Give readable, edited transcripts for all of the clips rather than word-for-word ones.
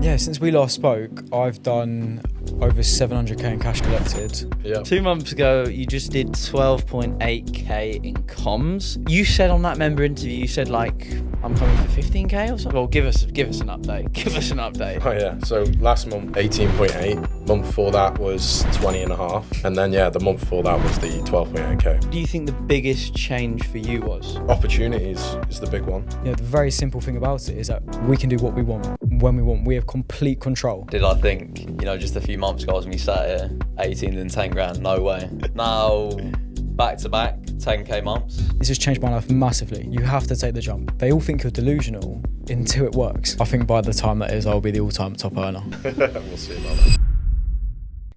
Yeah, since we last spoke, I've done over 700k in cash collected. Yeah. 2 months ago, you just did 12.8k in comms. You said on that member interview, you said like, I'm coming for 15k or something. Well, give us an update. Give us an update. Oh yeah. So last month 18.8. Month before that was 20.5, and then the month before that was the 12.8k. What do you think the biggest change for you was? Opportunities is the big one. Yeah, the very simple thing about it is that we can do what we want when we want. We have complete control. Did I think, just a few months ago, I was going to be sat here, 18 and 10 grand, no way. Now, back to back, 10k months. This has changed my life massively. You have to take the jump. They all think you're delusional until it works. I think by the time that is, I'll be the all-time top earner. We'll see about that.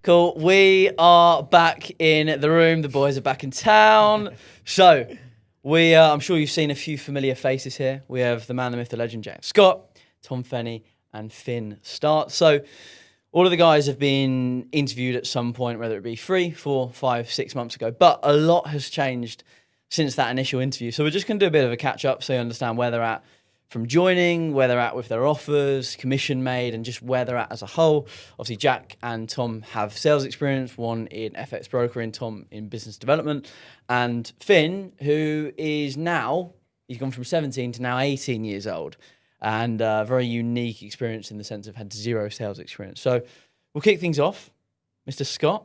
Cool. We are back in the room. The boys are back in town. So, I'm sure you've seen a few familiar faces here. We have the man, the myth, the legend, Jack Scott, Tom Fenney, and Finn Staats. So, all of the guys have been interviewed at some point, whether it be 3, 4, 5, 6 months ago. But a lot has changed since that initial interview. So we're just going to do a bit of a catch-up so you understand where they're at from joining, where they're at with their offers, commission made, and just where they're at as a whole. Obviously, Jack and Tom have sales experience, one in FX brokering, Tom in business development. And Finn, who is now, he's gone from 17 to now 18 years old. And very unique experience in the sense of had 0 sales experience. So we'll kick things off. Mr. Scott,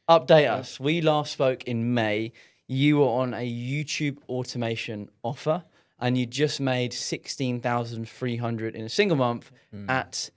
update us. We last spoke in May. You were on a YouTube automation offer and you just made 16,300 in a single month at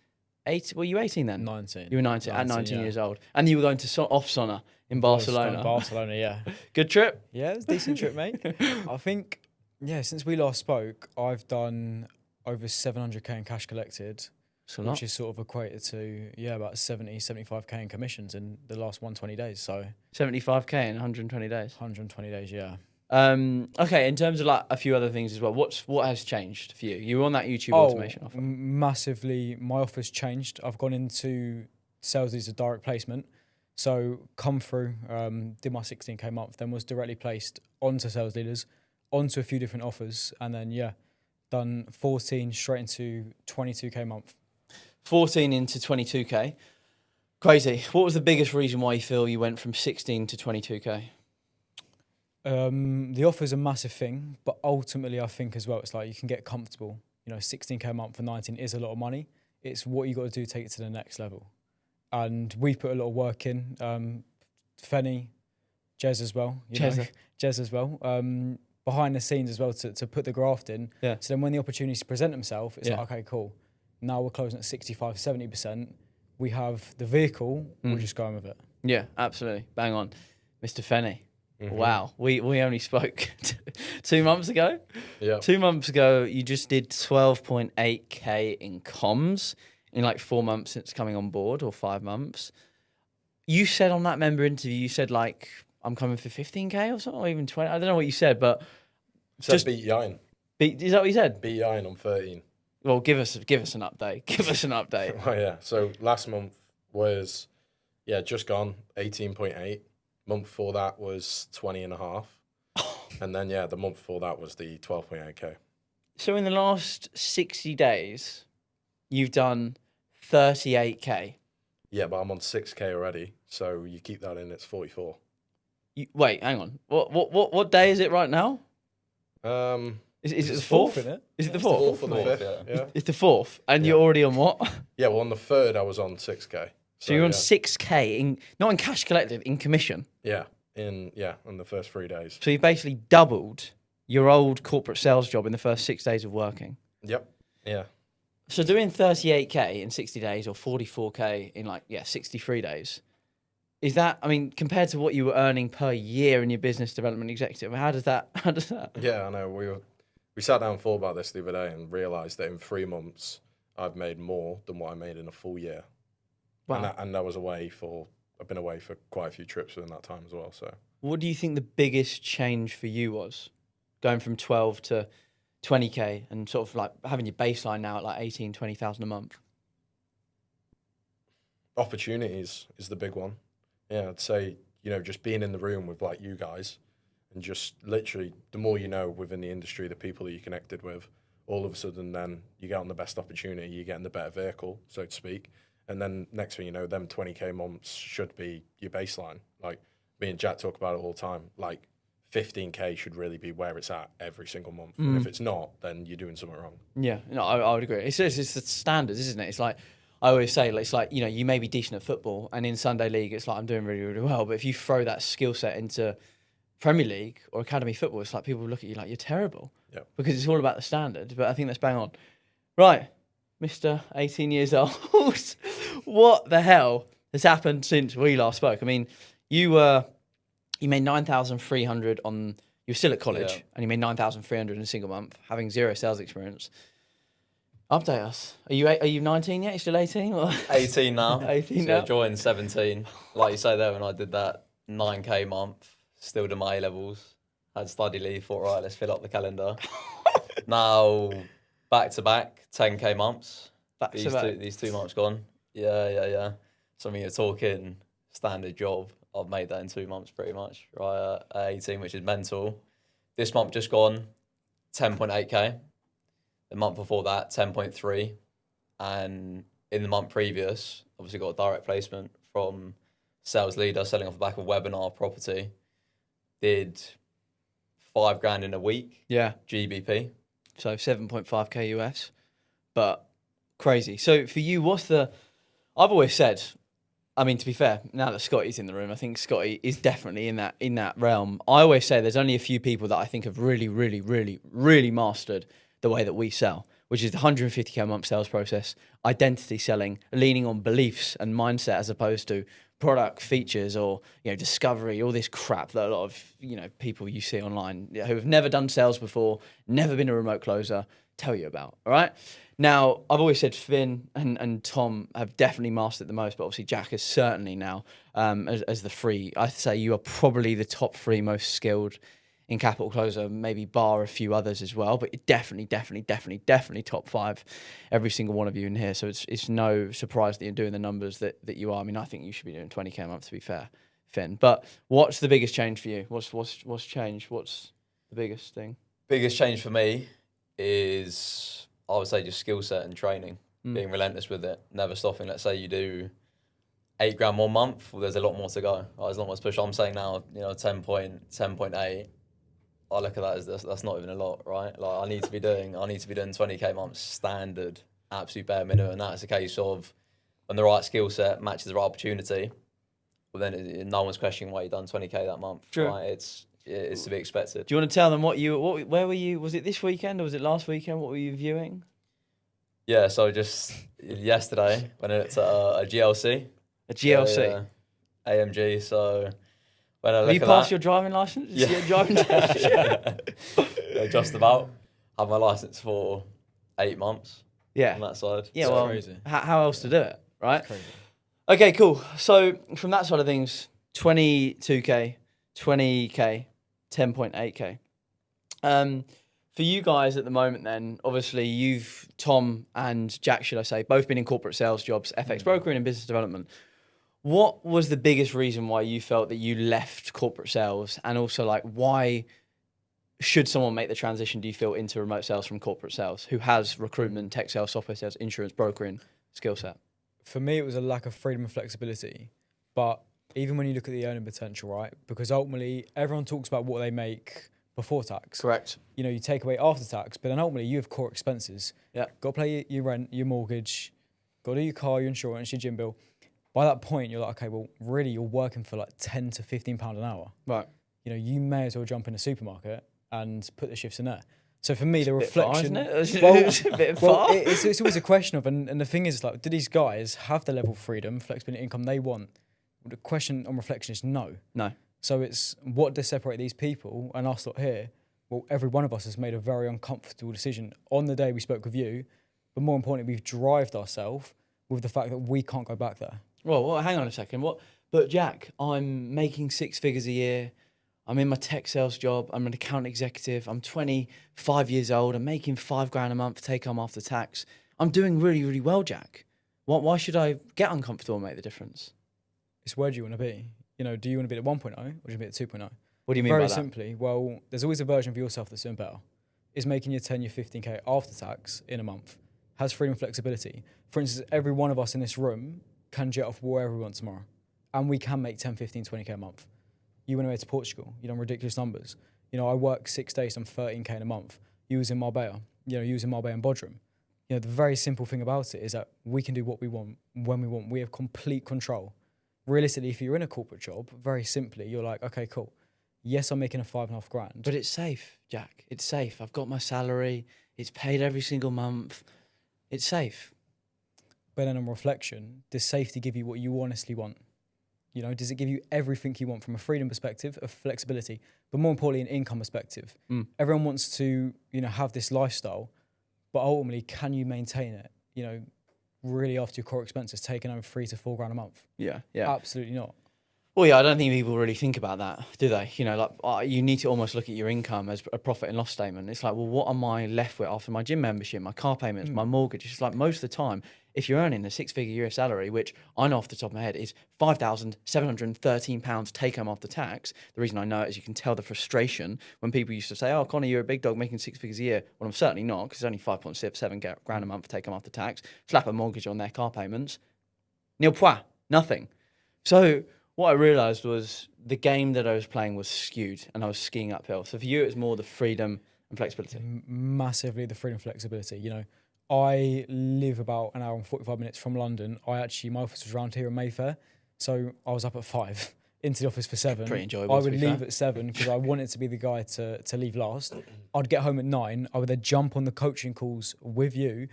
8. Were you 18 then? 19. You were 19 at 19 years old. And you were going to Offsona in Barcelona. Barcelona, yeah. Good trip? Yeah, it was a decent trip, mate. I think, since we last spoke, I've done over 700k in cash collected, which is sort of equated to, about 75k in commissions in the last 120 days. So 75k in 120 days? 120 days, yeah. Okay, in terms of like a few other things as well, what has changed for you? You were on that YouTube automation offer. Massively. My offer's changed. I've gone into sales as a direct placement. So come through, did my 16k month, then was directly placed onto sales leaders, onto a few different offers, and then done 14 straight into 22k month. 14 into 22k. Crazy. What was the biggest reason why you feel you went from 16 to 22k? The offer's a massive thing, but ultimately I think as well, it's like you can get comfortable. 16k a month for 19 is a lot of money. It's what you got to do to take it to the next level. And we put a lot of work in. Fenney, Jez as well. Jez as well. Behind the scenes as well to put the graft in. Yeah. So then when the opportunities present themselves, it's like, okay, cool. Now we're closing at 65, 70%. We have the vehicle, we're just going with it. Yeah, absolutely. Bang on. Mr. Fenney. Mm-hmm. Wow. We only spoke 2 months ago. Yeah. 2 months ago, you just did 12.8k in comms in like 4 months since coming on board, or 5 months. You said on that member interview, you said like, I'm coming for 15k or something, or even 20. I don't know what you said, but Just beat Yine. Is that what you said? Beat Yine on 13. Well, give us an update. Give us an update. Oh yeah. So last month was just gone 18.8. Month before that was 20.5. And then the month before that was the 12.8k. So in the last 60 days, you've done 38k. Yeah, but I'm on 6k already. So you keep that in, it's 44. Wait, hang on. What day is it right now? Is it the fourth? Isn't it? Is it the fourth? Fourth or the fifth? Yeah. It's the fourth, and you're already on what? Yeah, well, on the third, I was on 6k. So you're on 6k in not in cash collected, in commission. Yeah, in the first 3 days. So you basically doubled your old corporate sales job in the first 6 days of working. Yep. Yeah. So doing 38k in 60 days or 44k in 63 days, is that, I mean, compared to what you were earning per year in your business development executive, how does that? Yeah, I know. We sat down and thought about this the other day and realised that in 3 months, I've made more than what I made in a full year. Wow. And I've been away for quite a few trips within that time as well. So, what do you think the biggest change for you was, going from 12 to 20k and sort of like having your baseline now at like 18, 20,000 a month? Opportunities is the big one. Yeah, I'd say, just being in the room with like you guys and just literally the more you know within the industry, the people that you connected with, all of a sudden then you get on the best opportunity, you get in the better vehicle, so to speak. And then next thing you know, them 20K months should be your baseline. Like me and Jack talk about it all the time. Like 15K should really be where it's at every single month. And if it's not, then you're doing something wrong. Yeah, no, I would agree. It's the standards, isn't it? It's like, I always say, it's like, you know, you may be decent at football, and in Sunday League, it's like, I'm doing really, really well. But if you throw that skill set into Premier League or Academy football, it's like people look at you like you're terrible. Yeah. Because it's all about the standard. But I think that's bang on. Right, Mr. 18 years old. What the hell has happened since we last spoke? I mean, you made 9,300 on. You were still at college, and you made 9,300 in a single month, having zero sales experience. Update us. Are you 19 yet? Are you still 18? Or? 18 now. 18 so now. I joined 17. Like you say there, when I did that 9K month, still did my A-levels, had study leave, thought, right, let's fill up the calendar. Now, back to back, 10K months. These 2 months gone. Yeah. So I mean, you're talking standard job. I've made that in 2 months pretty much, right, at 18, which is mental. This month just gone, 10.8K. The month before that, 10.3. And in the month previous, obviously got a direct placement from sales leader selling off the back of webinar property. Did $5,000 in a week. Yeah. GBP. So 7.5k US. But crazy. So for you, I've always said, I mean, to be fair, now that Scotty's in the room, I think Scotty is definitely in that realm. I always say there's only a few people that I think have really, really, really, really mastered the way that we sell, which is the 150k a month sales process, identity selling, leaning on beliefs and mindset as opposed to product features or, you know, discovery, all this crap that a lot of, you know, people you see online who have never done sales before, never been a remote closer, tell you about. All right. Now, I've always said Finn and Tom have definitely mastered it the most, but obviously Jack is certainly now as the three. I'd say you are probably the top three most skilled in capital closer, maybe bar a few others as well, but definitely top five, every single one of you in here. So it's no surprise that you're doing the numbers that you are. I mean, I think you should be doing 20k a month, to be fair, Finn. But what's the biggest change for you? What's changed? What's the biggest thing? Biggest change for me is, I would say, just skill set and training, being relentless with it, never stopping. Let's say you do $8,000 1 month, well, there's a lot more to go. As long as push, I'm saying now, 10.8. I look at that as that's not even a lot, right? Like I need to be doing 20k months standard, absolute bare minimum, and that's a case of when the right skill set matches the right opportunity. Well, then no one's questioning why you've done 20k that month. True. Right? It's to be expected. Do you want to tell them where were you? Was it this weekend or was it last weekend? What were you viewing? Yeah, so just yesterday when it's a GLC. A GLC. AMG. So when I look Have you at passed that, your driving license? Yeah. Your driving test? Yeah, just about. Had my license for 8 months. Yeah. On that side. Yeah. That's Well, crazy. how else to do it, right? Crazy. Okay, cool. So from that side of things, 22k, 20k, 10.8k. For you guys at the moment, then obviously Tom and Jack, should I say, both been in corporate sales jobs, FX brokering and business development. What was the biggest reason why you felt that you left corporate sales, and also like why should someone make the transition, do you feel, into remote sales from corporate sales, who has recruitment, tech sales, software sales, insurance, brokering skill set? For me, it was a lack of freedom and flexibility. But even when you look at the earning potential, right? Because ultimately, everyone talks about what they make before tax. Correct. You take away after tax, but then ultimately you have core expenses. Yeah. Got to pay your rent, your mortgage, got to do your car, your insurance, your gym bill. By that point, you're like, okay, well, really, you're working for like £10 to £15 an hour. Right. You may as well jump in a supermarket and put the shifts in there. So for me, the Bit far, reflection, isn't it? well, It's a bit well, far. it's always a question of, and the thing is, like, do these guys have the level of freedom, flexibility, income they want? The question on reflection is no. No. So it's what does separate these people and us lot here? Well, every one of us has made a very uncomfortable decision on the day we spoke with you, but more importantly, we've drived ourselves with the fact that we can't go back there. Well, hang on a second. But Jack, I'm making 6 figures a year. I'm in my tech sales job. I'm an account executive. I'm 25 years old. I'm making $5,000 a month take home after tax. I'm doing really, really well, Jack. Why should I get uncomfortable and make the difference? It's where do you want to be? Do you want to be at 1.0 or do you want to be at 2.0? What do you mean Very by that? simply, well, there's always a version of yourself that's doing better. is making your 10, your 15K after tax in a month, has freedom and flexibility. For instance, every one of us in this room can jet off wherever we want tomorrow. And we can make 10, 15, 20K a month. You went away to Portugal, you know, ridiculous numbers. You know, I work 6 days, I'm 13K in a month. You was in Marbella, you know, you was in Marbella and Bodrum. You know, the very simple thing about it is that we can do what we want, when we want. We have complete control. Realistically, if you're in a corporate job, very simply, you're like, okay, cool. Yes, I'm making a 5.5 grand. But it's safe, Jack. It's safe. I've got my salary. It's paid every single month. It's safe. But then on reflection, does safety give you what you honestly want? You know, does it give you everything you want from a freedom perspective, a flexibility, but more importantly, an income perspective? Everyone wants to, you know, have this lifestyle, but ultimately, can you maintain it? You know, really after your core expenses, taking home 3 to 4 grand a month? Yeah. Absolutely not. Well, yeah, I don't think people really think about that, do they? You know, like you need to almost look at your income as a profit and loss statement. It's like, well, what am I left with after my gym membership, my car payments, my mortgage? It's like most of the time, if you're earning a 6-figure year salary, which I know off the top of my head is £5,713 take home after tax. The reason I know it is you can tell the frustration when people used to say, oh, Connor, you're a big dog making 6 figures a year. Well, I'm certainly not, because it's only 5.7 grand a month take home after tax. Slap a mortgage on their car payments. Nil point, nothing. So what I realised was the game that I was playing was skewed and I was skiing uphill. So for you, it was more the freedom and flexibility. Massively the freedom and flexibility. You know, I live about an hour and 45 minutes from London. My office was around here in Mayfair. So I was up at 5, into the office for 7. Pretty enjoyable. I would leave at 7 because I wanted to be the guy to leave last. I'd get home at 9. I would then jump on the coaching calls with you.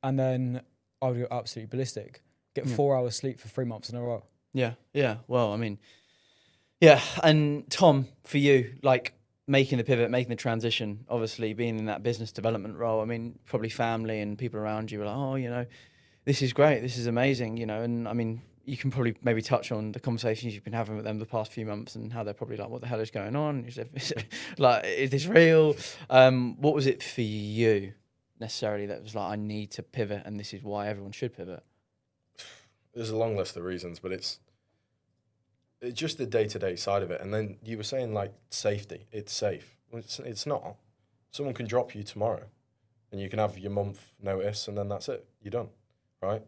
And then I would go absolutely ballistic. Get 4 hours sleep for 3 months in a row. Yeah. Well, I mean, yeah. And Tom, for you, like making the pivot, making the transition, obviously being in that business development role, I mean, probably family and people around you were like, oh, you know, this is great. This is amazing, you know. And I mean, you can probably maybe touch on the conversations you've been having with them the past few months and how they're probably like, what the hell is going on? Is this real? What was it for you necessarily that was like, I need to pivot and this is why everyone should pivot? There's a long list of reasons, but it's just the day-to-day side of it. And then you were saying, like, safety. It's safe. Well, it's not. Someone can drop you tomorrow and you can have your month notice and then that's it. You're done, right?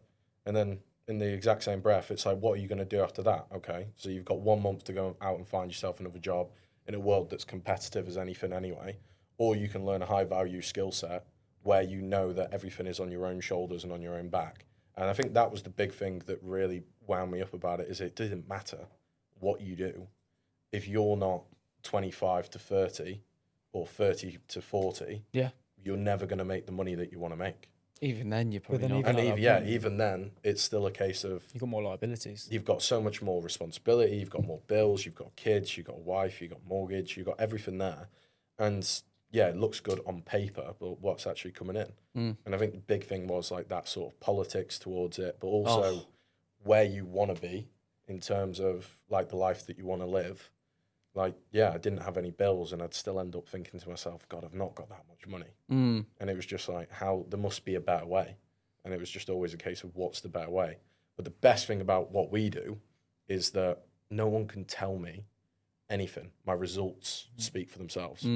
And then in the exact same breath, it's like, what are you going to do after that? Okay, so you've got 1 month to go out and find yourself another job in a world that's competitive as anything anyway. Or you can learn a high-value skill set where you know that everything is on your own shoulders and on your own back. And I think that was the big thing that really wound me up about it, is it didn't matter what you do. If you're not 25 to 30 or 30 to 40, you're never going to make the money that you want to make. Even then, you're probably then not. even Even then, it's still a case of You've got more liabilities. you've got so much more responsibility, you've got more bills, you've got kids, you've got a wife, you've got mortgage, you've got everything there. And yeah, it looks good on paper, but what's actually coming in? And I think the big thing was like that sort of politics towards it, but also where you want to be in terms of like the life that you want to live. Like, yeah, I didn't have any bills and I'd still end up thinking to myself, God, I've not got that much money. And it was just like, there must be a better way. And it was just always a case of what's the better way. But the best thing about what we do is that no one can tell me anything. My results speak for themselves.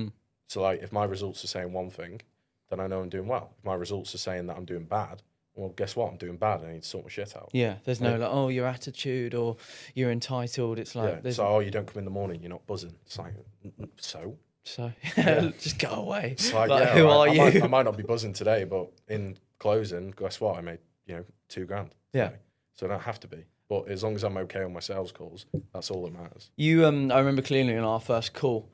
So like, if my results are saying one thing, then I know I'm doing well. If my results are saying that I'm doing bad, well, guess what? I'm doing bad. I need to sort my shit out. Yeah, there's no like, oh, your attitude or you're entitled. It's like, so, oh, you don't come in the morning, you're not buzzing. It's like, so just go away. It's like, like, yeah, who right, are you? I might not be buzzing today, but in closing, guess what? I made, $2 grand. Yeah. Today. So I don't have to be. But as long as I'm okay on my sales calls, that's all that matters. You, I remember clearly in our first call,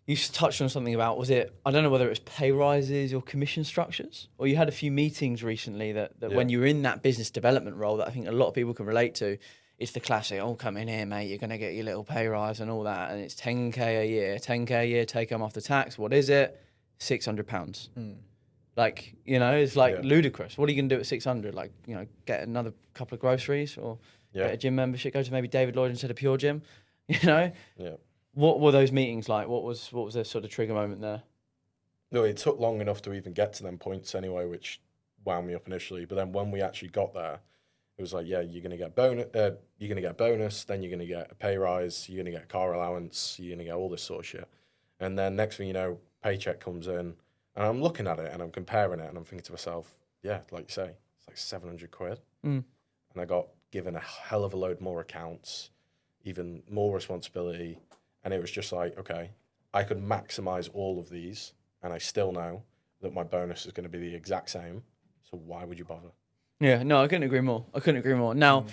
you touched on something about, was it, I don't know whether it was pay rises or commission structures, or you had a few meetings recently that when you were in that business development role that I think a lot of people can relate to, it's the classic, oh, come in here, mate, you're going to get your little pay rise and all that, and it's 10K a year, take home after tax. What is it? £600. Like, it's like ludicrous. What are you going to do at 600? Like, get another couple of groceries or get a gym membership, go to maybe David Lloyd instead of Pure Gym, Yeah. What were those meetings like? What was the sort of trigger moment there? No, it took long enough to even get to them points anyway, which wound me up initially. But then when we actually got there, it was like, yeah, you're going to get a bonus, then you're going to get a pay rise, you're going to get a car allowance, you're going to get all this sort of shit. And then next thing you know, paycheck comes in, And I'm looking at it and I'm comparing it and I'm thinking to myself, yeah, like you say, it's like 700 quid. And I got given a hell of a load more accounts, even more responsibility. And it was just like, okay, I could maximize all of these and I still know that my bonus is going to be the exact same. So why would you bother? Yeah, no, I couldn't agree more. Now,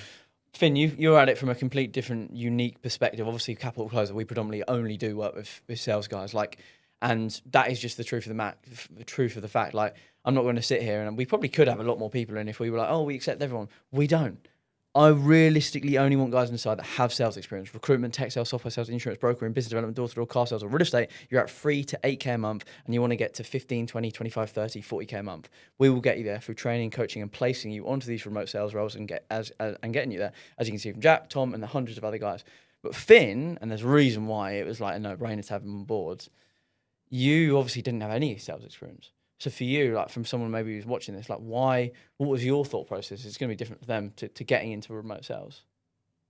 Finn, you're at it from a complete different, unique perspective. Obviously, Capital Closer, we predominantly only do work with sales guys, like, and that is just the truth of the truth of the fact. Like, I'm not going to sit here, and we probably could have a lot more people in if we were like, oh, we accept everyone. We don't. I realistically only want guys on the side that have sales experience: recruitment, tech sales, software sales, insurance, brokering, business development, door-to-door, car sales, or real estate. You're at 3 to 8K a month, and you want to get to 15, 20, 25, 30, 40K a month. We will get you there through training, coaching, and placing you onto these remote sales roles and getting you there, as you can see from Jack, Tom, and the hundreds of other guys. But Finn, and there's a reason why it was like a no-brainer to have him on board, you obviously didn't have any sales experience. So for you, like from someone maybe who's watching this, like what was your thought process? It's going to be different for them to getting into remote sales.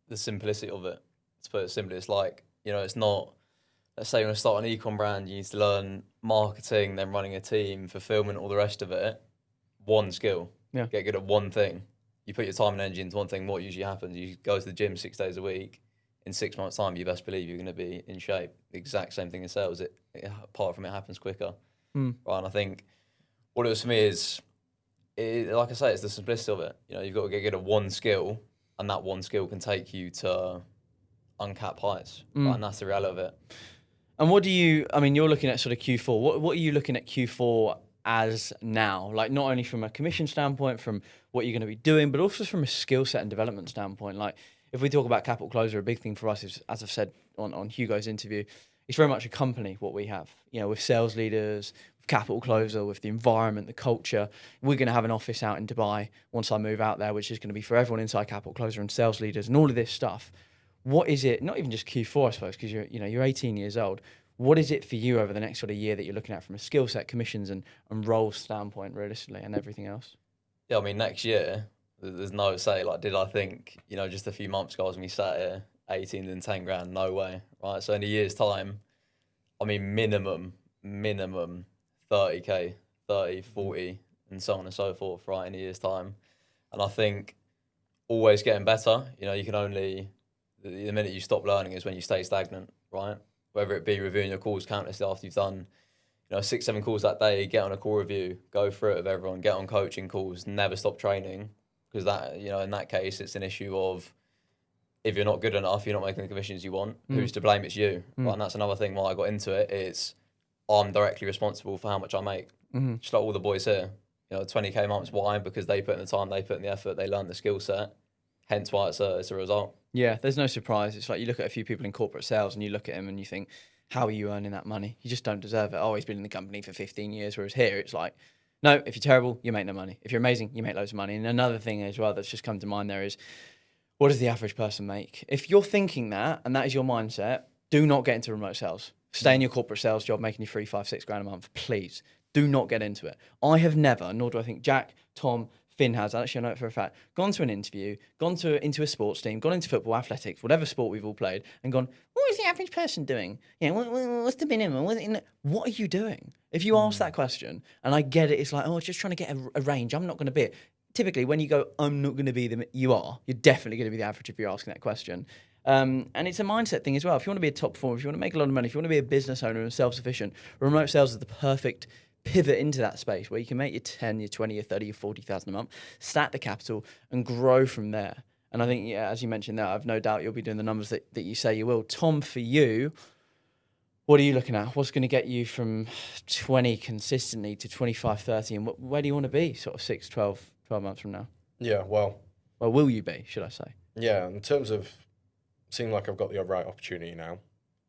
The simplicity of it. To put it simply, it's like, it's not, let's say you want to start an e-com brand, you need to learn marketing, then running a team, fulfillment, all the rest of it. One skill. Yeah. Get good at one thing. You put your time and energy into one thing, what usually happens? You go to the gym 6 days a week. In 6 months' time, you best believe you're going to be in shape. The exact same thing in sales. Apart from it happens quicker. Right, and I think what it was for me is, like I say, it's the simplicity of it. You've got to get good at one skill, and that one skill can take you to uncapped heights. Right, and that's the reality of it. And you're looking at sort of Q4. What are you looking at Q4 as now? Like not only from a commission standpoint, from what you're going to be doing, but also from a skill set and development standpoint. Like if we talk about Capital Closer, a big thing for us is, as I've said on Hugo's interview, it's very much a company, what we have. With sales leaders, Capital Closer, with the environment, the culture. We're going to have an office out in Dubai once I move out there, which is going to be for everyone inside Capital Closer and sales leaders and all of this stuff. What is it, not even just Q4, I suppose, because you're 18 years old. What is it for you over the next sort of year that you're looking at from a skill set, commissions and role standpoint, realistically, and everything else? Yeah, next year, there's no say. Like, did I think, just a few months ago, when we sat here, 18 and 10 grand? No way, right? So in a year's time, minimum 30K, 30, 40, and so on and so forth, right, in a year's time. And I think always getting better. You can only, the minute you stop learning is when you stay stagnant, right? Whether it be reviewing your calls countlessly after you've done, 6, 7 calls that day, get on a call review, go through it with everyone, get on coaching calls, never stop training. Because that, in that case, it's an issue of if you're not good enough, you're not making the commissions you want, who's to blame? It's you. Right? And that's another thing why I got into it. It's I'm directly responsible for how much I make. Just like all the boys here. 20K months. Why? Because they put in the time, they put in the effort, they learn the skill set. Hence why it's a result. Yeah, there's no surprise. It's like you look at a few people in corporate sales and you look at them and you think, how are you earning that money? You just don't deserve it. Oh, he's been in the company for 15 years. Whereas here, it's like, no, if you're terrible, you make no money. If you're amazing, you make loads of money. And another thing as well that's just come to mind there is, what does the average person make? If you're thinking that, and that is your mindset, do not get into remote sales. Stay in your corporate sales job, making you 3, 5, 6 grand a month. Please, do not get into it. I have never, nor do I think Jack, Tom, Finn has, actually I know it for a fact, gone to an interview, into a sports team, gone into football, athletics, whatever sport we've all played, and gone, what is the average person doing? What's the minimum? What are you doing? If you ask that question, and I get it, it's like, oh, it's just trying to get a range. I'm not going to be it. Typically, when you go, I'm not going to be you're definitely going to be the average if you're asking that question. And it's a mindset thing as well. If you want to be a top performer, if you want to make a lot of money, if you want to be a business owner and self-sufficient, remote sales is the perfect pivot into that space where you can make your 10, your 20, your 30, your 40,000 a month, stack the capital and grow from there. And I think, as you mentioned there, I've no doubt you'll be doing the numbers that you say you will. Tom, for you, what are you looking at? What's going to get you from 20 consistently to 25, 30? And where do you want to be sort of 6, 12 months from now? Yeah, well, will you be, should I say? Yeah, in terms of seeing like I've got the right opportunity now,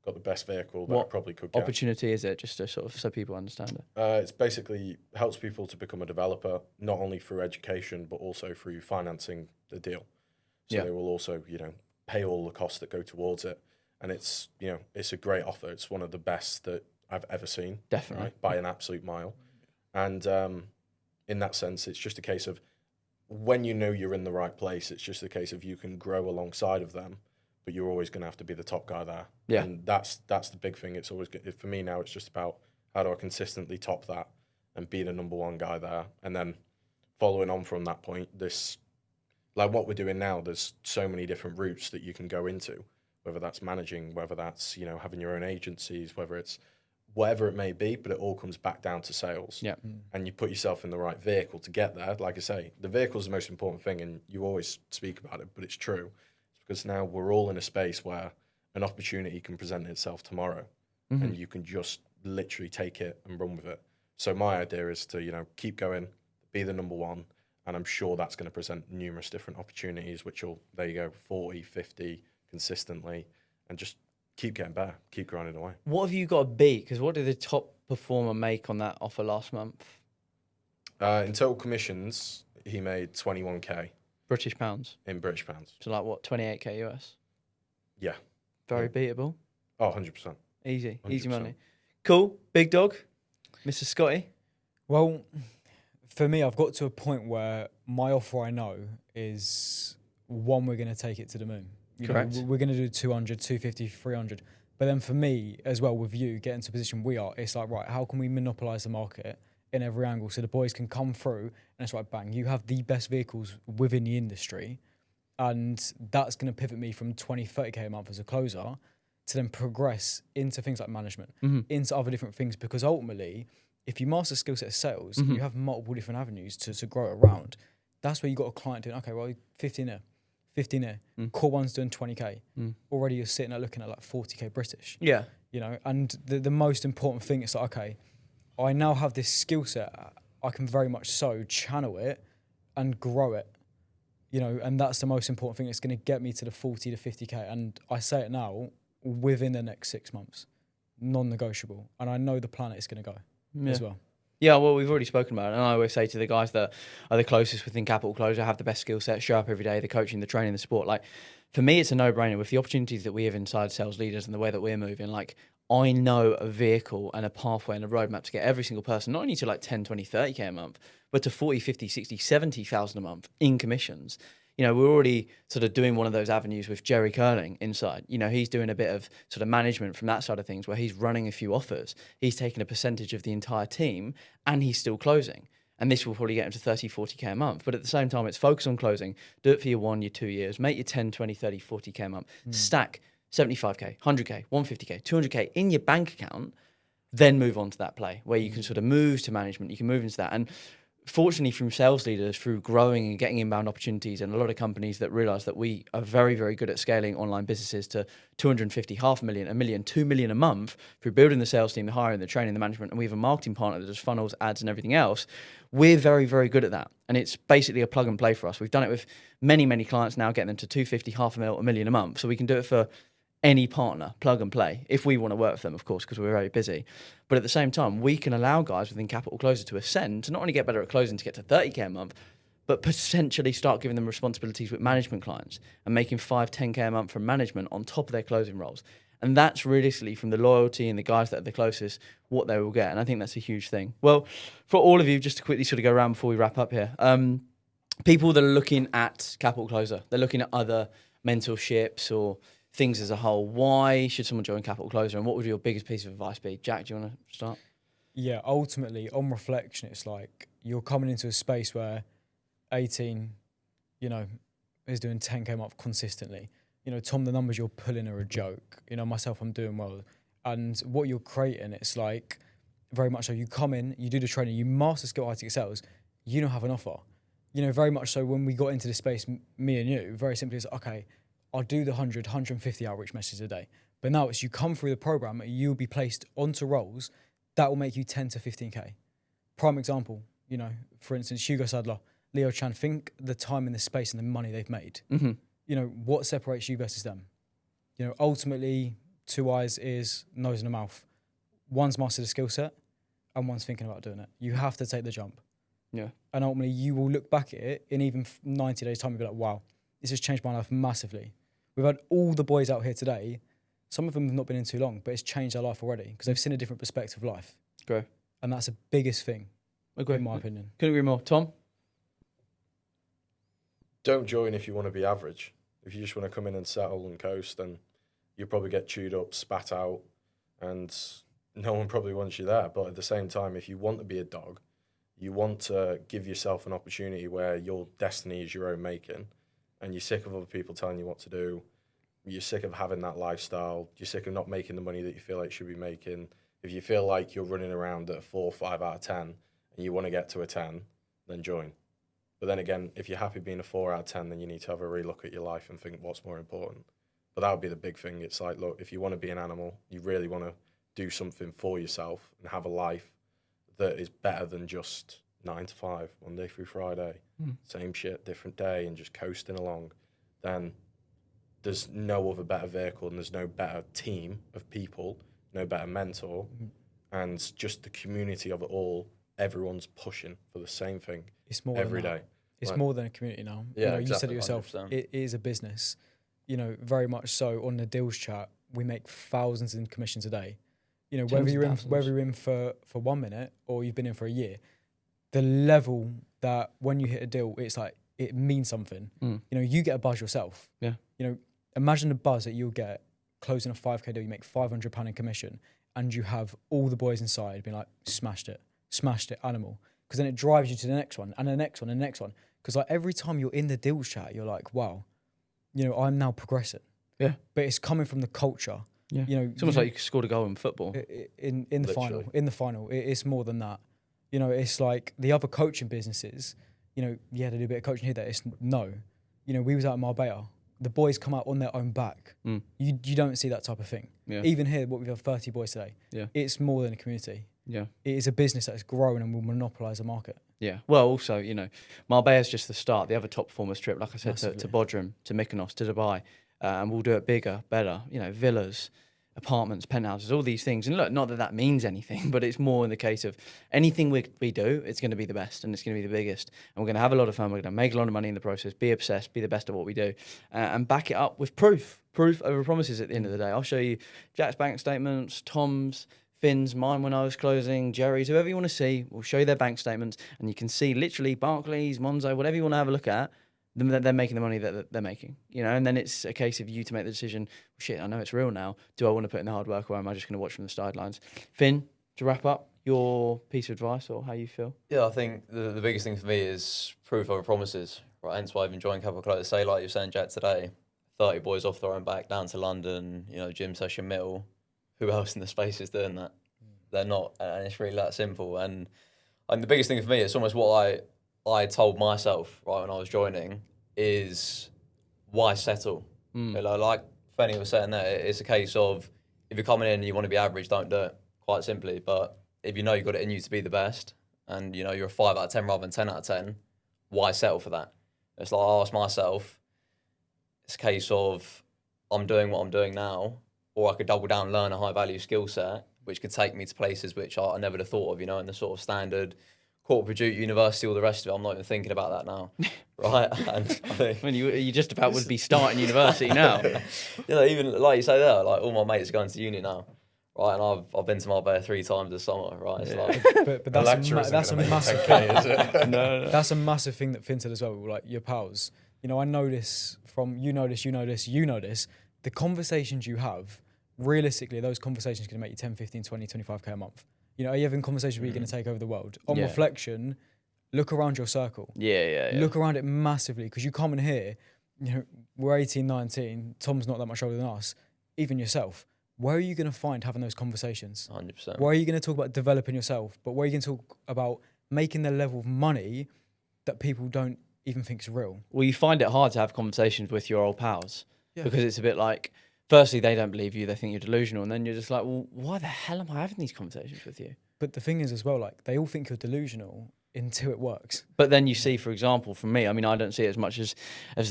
got the best vehicle that I probably could get. Opportunity is it, just to sort of so people understand it? It's basically helps people to become a developer, not only through education, but also through financing the deal. So they will also, pay all the costs that go towards it. And it's, it's a great offer. It's one of the best that I've ever seen. Definitely. Right, by an absolute mile. And in that sense, it's just a case of when you're in the right place, it's just a case of you can grow alongside of them, but you're always going to have to be the top guy there. Yeah. And that's the big thing. It's always, for me now, it's just about how do I consistently top that and be the number one guy there. And then following on from that point, this, like what we're doing now, there's so many different routes that you can go into, whether that's managing, whether that's, having your own agencies, whether it's whatever it may be, but it all comes back down to sales. Yeah. And you put yourself in the right vehicle to get there. Like I say, the vehicle is the most important thing, and you always speak about it, but it's true. It's because now we're all in a space where an opportunity can present itself tomorrow, and you can just literally take it and run with it. So my idea is to, keep going, be the number one, and I'm sure that's going to present numerous different opportunities, which will, there you go, 40, 50 consistently, and just keep getting better, keep grinding away. What have you got to beat? Because what did the top performer make on that offer last month? In total commissions, he made 21k British pounds. in British pounds. So like what, 28k US? Yeah. Very beatable. Oh, 100%. Easy 100%. money. Cool. Big dog, Mr. Scotty. Well, for me, I've got to a point where my offer I know is one, we're going to take it to the moon. Correct. We're going to do 200, 250, 300. But then for me, as well, with you, getting to a position we are, it's like, right, how can we monopolise the market in every angle so the boys can come through and it's like, bang, you have the best vehicles within the industry, and that's going to pivot me from 20, 30k a month as a closer to then progress into things like management, into other different things, because ultimately, if you master skill set of sales, you have multiple different avenues to grow it around. That's where you got a client doing, okay, well, 15 here. 15 here. Core one's doing 20k. Already you're sitting there looking at like 40k British. Yeah. And the most important thing is like, okay, I now have this skill set. I can very much so channel it and grow it. And that's the most important thing. It's going to get me to the 40 to 50k. And I say it now, within the next 6 months, non-negotiable. And I know the planet is going to go as well. Yeah, well, we've already spoken about it, and I always say to the guys that are the closest within Capital Closure, have the best skill set, show up every day, the coaching, the training, the support. Like, for me, it's a no-brainer. With the opportunities that we have inside sales leaders and the way that we're moving, like, I know a vehicle and a pathway and a roadmap to get every single person, not only to like 10, 20, 30k a month, but to 40, 50, 60, 70,000 a month in commissions. We're already sort of doing one of those avenues with Jerry Curling inside. He's doing a bit of sort of management from that side of things where he's running a few offers. He's taking a percentage of the entire team and he's still closing. And this will probably get him to 30, 40k a month. But at the same time, it's focus on closing. Do it for your 1, your 2 years. Make your 10, 20, 30, 40k a month. Stack 75k, 100k, 150k, 200k in your bank account. Then move on to that play where you can sort of move to management. You can move into that. And fortunately, from sales leaders, through growing and getting inbound opportunities, and a lot of companies that realize that we are very, very good at scaling online businesses to 250, 500,000, 1 million, 2 million a month through building the sales team, the hiring, the training, the management, and we have a marketing partner that does funnels, ads, and everything else. We're very, very good at that. And it's basically a plug and play for us. We've done it with many, many clients now, getting them to 250, 500,000, 1 million a month. So we can do it for any partner, plug and play, if we want to work with them, of course, because we're very busy. But at the same time, we can allow guys within Capital Closure to ascend, to not only get better at closing to get to 30k a month, but potentially start giving them responsibilities with management clients and making 5, 10k a month from management on top of their closing roles. And that's realistically, from the loyalty and the guys that are the closest, what they will get. And I think that's a huge thing. Well, for all of you, just to quickly sort of go around before we wrap up here, people that are looking at Capital Closure, they're looking at other mentorships or things as a whole. Why should someone join Capital Closure, and what would your biggest piece of advice be? Jack, do you want to start? Yeah, ultimately, on reflection, it's like you're coming into a space where 18, is doing 10k a month consistently. Tom, the numbers you're pulling are a joke. Myself, I'm doing well. And what you're creating, it's like very much so you come in, you do the training, you master skill IT sales, you don't have an offer. Very much so when we got into this space, me and you, very simply, it's okay, I'll do the 100, 150 outreach messages a day. But now it's you come through the program, you'll be placed onto roles that will make you 10 to 15k. Prime example, for instance, Hugo Sadler, Leo Chan, think the time and the space and the money they've made. What separates you versus them? Ultimately, 2 eyes, ears, nose and a mouth. One's mastered a skill set and one's thinking about doing it. You have to take the jump. Yeah. And ultimately, you will look back at it in even 90 days' time and be like, wow, this has changed my life massively. We've had all the boys out here today. Some of them have not been in too long, but it's changed their life already because they've seen a different perspective of life. Agree. And that's the biggest thing, Agree. in my opinion. Couldn't agree more. Tom? Don't join if you want to be average. If you just want to come in and settle and coast, then you'll probably get chewed up, spat out, and no one probably wants you there. But at the same time, if you want to be a dog, You want to give yourself an opportunity where your destiny is your own making, and you're sick of other people telling you what to do. You're sick of having that lifestyle. You're sick of not making the money that you feel like you should be making. If you feel like you're running around at a 4 or 5 out of 10 and you want to get to a 10, then join. But then again, if you're happy being a 4 out of 10, then you need to have a relook at your life and think what's more important. But that would be the big thing. It's like, look, if you want to be an animal, you really want to do something for yourself and have a life that is better than just 9 to 5, Monday through Friday, same shit, different day, and just coasting along, then there's no other better vehicle and there's no better team of people, no better mentor, and just the community of it all. Everyone's pushing for the same thing every day. It's Like, more than a community now. Yeah, You said it exactly, yourself. 100%. It is a business. Very much so. On the deals chat, we make thousands in commissions a day. Whether Tens of you're in for 1 minute or you've been in for a year, the level that when you hit a deal, it's like it means something. You get a buzz yourself. Yeah. Imagine the buzz that you'll get closing a 5K deal. You make £500 in commission, and you have all the boys inside being like, smashed it, animal. Because then it drives you to the next one and the next one and the next one. Because like every time you're in the deals chat, you're like, wow, I'm now progressing. Yeah. But it's coming from the culture. Yeah. It's almost like you scored a goal in football. In the final. In the final, it's more than that. It's like the other coaching businesses. They do a bit of coaching here. There, it's no. We was out in Marbella. The boys come out on their own back. You don't see that type of thing. Yeah. Even here, what we've had 30 boys today. Yeah. It's more than a community. Yeah. It is a business that has grown and will monopolise the market. Yeah. Well, also, Marbella's just the start. The other top performers trip, like I said, to Massively. Bodrum, to Mykonos, to Dubai, and we'll do it bigger, better. Villas, apartments, penthouses, all these things. And look, not that means anything, but it's more in the case of anything we do, it's going to be the best and it's going to be the biggest. And we're going to have a lot of fun. We're going to make a lot of money in the process, be obsessed, be the best at what we do, and back it up with proof over promises at the end of the day. I'll show you Jack's bank statements, Tom's, Finn's, mine when I was closing, Jerry's, whoever you want to see. We'll show you their bank statements, and you can see literally Barclays, Monzo, whatever you want to have a look at. They're making the money that they're making, and then it's a case of you to make the decision. Well, shit, I know it's real now. Do I want to put in the hard work, or am I just going to watch from the sidelines? Finn, to wrap up, your piece of advice or how you feel? Yeah, I think the biggest thing for me is proof over promises. Right, hence why I've been joining Capital Close. Say like you're saying, Jack, today, 30 boys off their own back down to London. Gym session middle. Who else in the space is doing that? They're not, and it's really that simple. And the biggest thing for me, it's almost what I told myself right when I was joining is why settle? Like Fenney was saying there, it's a case of if you're coming in and you want to be average, don't do it, quite simply. But if you know you've got it in you to be the best and you're a 5 out of 10 rather than 10 out of 10, why settle for that? It's like I ask myself, it's a case of I'm doing what I'm doing now, or I could double down and learn a high value skill set which could take me to places which I never would have thought of, in the sort of standard corporate duty, university, all the rest of it. I'm not even thinking about that now, right? And I think, When you just about would be starting university now. Even like you say there, like all my mates are going to uni now, right? And I've been to Marbella 3 times this summer, right? It's like But The that's lecture isn't that's a gonna make massive 10K, is it? No. That's a massive thing that Finn said as well. Like your pals, I know this from you know this. The conversations you have, realistically, those conversations can make you 10, 15, 20, 25K a month. Are you having conversations where you're going to take over the world? On Yeah. reflection, look around your circle. Yeah. Look around it massively, because you come in here, we're 18, 19, Tom's not that much older than us, even yourself. Where are you going to find having those conversations? 100%. Where are you going to talk about developing yourself? But where are you going to talk about making the level of money that people don't even think is real? Well, you find it hard to have conversations with your old pals because it's a bit like, firstly, they don't believe you, they think you're delusional, and then you're just like, well, why the hell am I having these conversations with you? But the thing is as well, like, they all think you're delusional until it works. But then you see, for example, from me, I mean, I don't see it as much as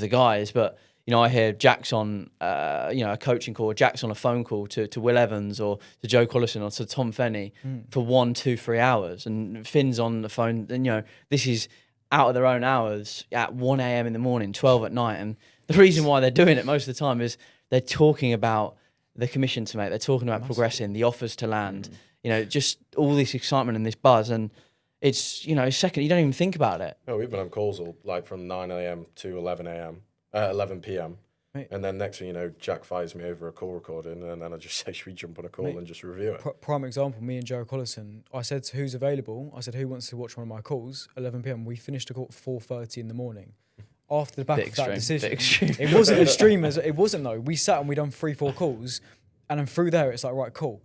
the guys, but, I hear Jack's on, a coaching call, or Jack's on a phone call to Will Evans or to Joe Collison or to Tom Fenney for 1, 2, 3 hours, and Finn's on the phone, and, this is out of their own hours at 1 a.m. in the morning, 12 at night, and the reason why they're doing it most of the time is they're talking about the commission to make. They're talking about progressing, the offers to land, just all this excitement and this buzz. And it's, second, you don't even think about it. No, we've been on calls all, like from 9 a.m. to 11 p.m. Mate. And then next thing you know, Jack fires me over a call recording, and then I just say, should we jump on a call Mate, and just review it? Prime example, me and Joe Collison, I said to who's available, I said, who wants to watch one of my calls? 11 p.m. We finished the call at 4:30 in the morning. After the back Bit of that extreme, decision, it wasn't extreme. It wasn't though. We sat and we done 3-4 calls, and then through there, it's like, right, cool.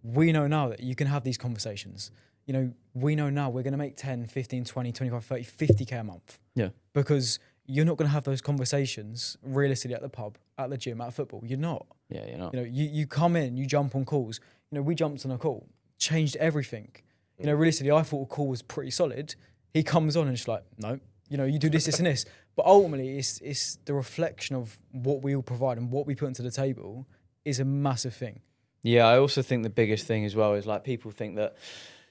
We know now that you can have these conversations. You know, we know now we're going to make 10, 15, 20, 25, 30, 50K a month. Yeah. Because you're not going to have those conversations realistically at the pub, at the gym, at football. You're not. Yeah, you're not. You know, you come in, you jump on calls. You know, we jumped on a call, changed everything. You know, realistically, I thought a call was pretty solid. He comes on and it's like, no, you know, you do this, this, and this. But ultimately, it's the reflection of what we all provide and what we put into the table is a massive thing. Yeah, I also think the biggest thing as well is like people think that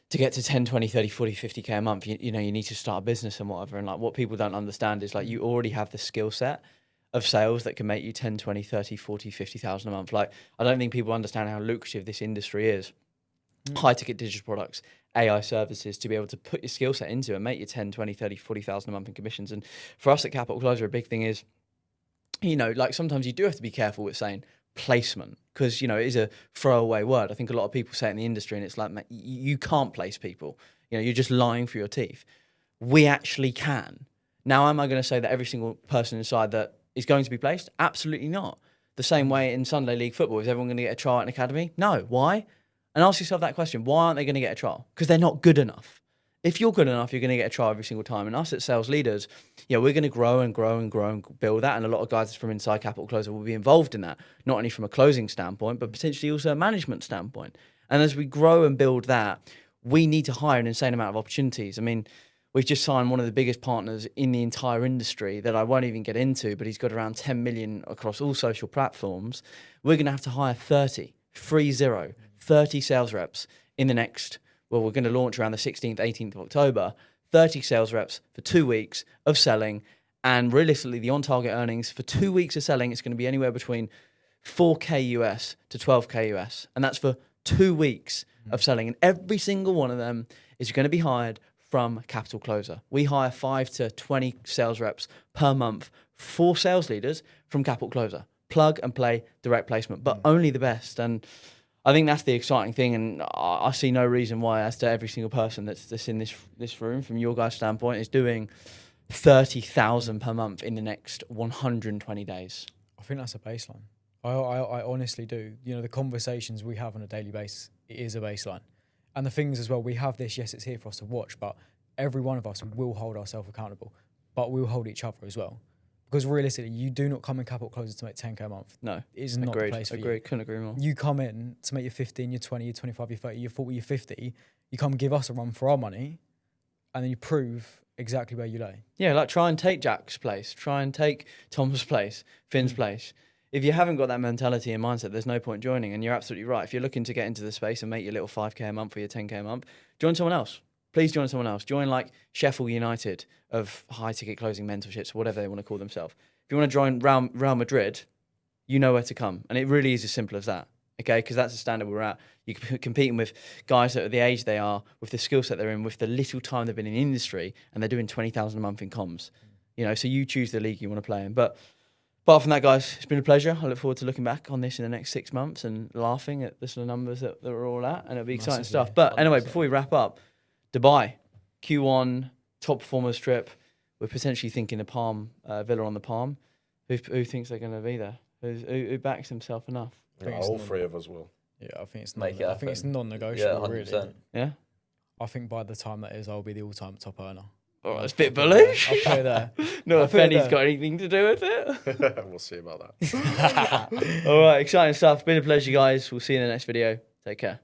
to get to 10, 20, 30, 40, 50K a month, you know, you need to start a business and whatever. And like what people don't understand is like you already have the skill set of sales that can make you 10, 20, 30, 40, 50,000 a month. Like I don't think people understand how lucrative this industry is. High ticket digital products, AI services, to be able to put your skill set into and make you 10, 20, 30, 40,000 a month in commissions. And for us at Capital Closer, a big thing is, you know, like sometimes you do have to be careful with saying placement because, you know, it is a throwaway word. I think a lot of people say it in the industry and it's like, you can't place people. You know, you're just lying through your teeth. We actually can. Now, am I going to say that every single person inside that is going to be placed? Absolutely not. The same way in Sunday League football, is everyone going to get a trial at an academy? No. Why? And ask yourself that question. Why aren't they going to get a trial? Because they're not good enough. If you're good enough, you're going to get a trial every single time. And us at Sales Leaders, yeah, we're going to grow and grow and grow and build that. And a lot of guys from inside Capital Closer will be involved in that, not only from a closing standpoint, but potentially also a management standpoint. And as we grow and build that, we need to hire an insane amount of opportunities. I mean, we've just signed one of the biggest partners in the entire industry that I won't even get into, but he's got around 10 million across all social platforms. We're going to have to hire 30 sales reps in the next, well, we're going to launch around the 16th, 18th of October, 30 sales reps for 2 weeks of selling. And realistically, the on-target earnings for 2 weeks of selling, it's going to be anywhere between 4K US to 12K US. And that's for 2 weeks of selling. And every single one of them is going to be hired from Capital Closer. We hire 5 to 20 sales reps per month for sales leaders from Capital Closer. Plug and play, direct placement, but only the best. And I think that's the exciting thing, and I see no reason why, as to every single person that's in this room, from your guys' standpoint, is doing 30,000 per month in the next 120 days. I think that's a baseline. I honestly do. You know, the conversations we have on a daily basis, it is a baseline. And the things as well, we have this, yes, it's here for us to watch, but every one of us will hold ourselves accountable, but we'll hold each other as well. Because realistically, you do not come in Capital Closer to make 10K a month. No. It is not the place for you. Couldn't agree more. You come in to make your 15, your 20, your 25, your 30, your 40, your 50. You come give us a run for our money, and then you prove exactly where you lay. Yeah, like try and take Jack's place. Try and take Tom's place, Finn's place. If you haven't got that mentality and mindset, there's no point joining. And you're absolutely right. If you're looking to get into the space and make your little 5K a month or your 10K a month, join someone else. Please join someone else. Join like Sheffield United of high ticket closing mentorships, whatever they want to call themselves. If you want to join Real Madrid, you know where to come. And it really is as simple as that, okay? Because that's the standard we're at. You're competing with guys that are the age they are, with the skill set they're in, with the little time they've been in the industry, and they're doing 20,000 a month in comms. You know, so you choose the league you want to play in. But apart from that, guys, it's been a pleasure. I look forward to looking back on this in the next 6 months and laughing at the sort of numbers that we're all at, and it'll be exciting stuff. But anyway, before we wrap up, Dubai, Q1, top performers trip. We're potentially thinking the Palm, Villa on the Palm. Who thinks they're going to be there? Who backs himself enough? Yeah, all three of us will. Yeah, I think it's I think it's non-negotiable. Yeah, 100%. Really. Yeah. I think by the time that is, I'll be the all-time top earner. Oh, that's a bit bullish. I'll put it there. No, if Fenney's got anything to do with it. We'll see about that. All right, exciting stuff. Been a pleasure, guys. We'll see you in the next video. Take care.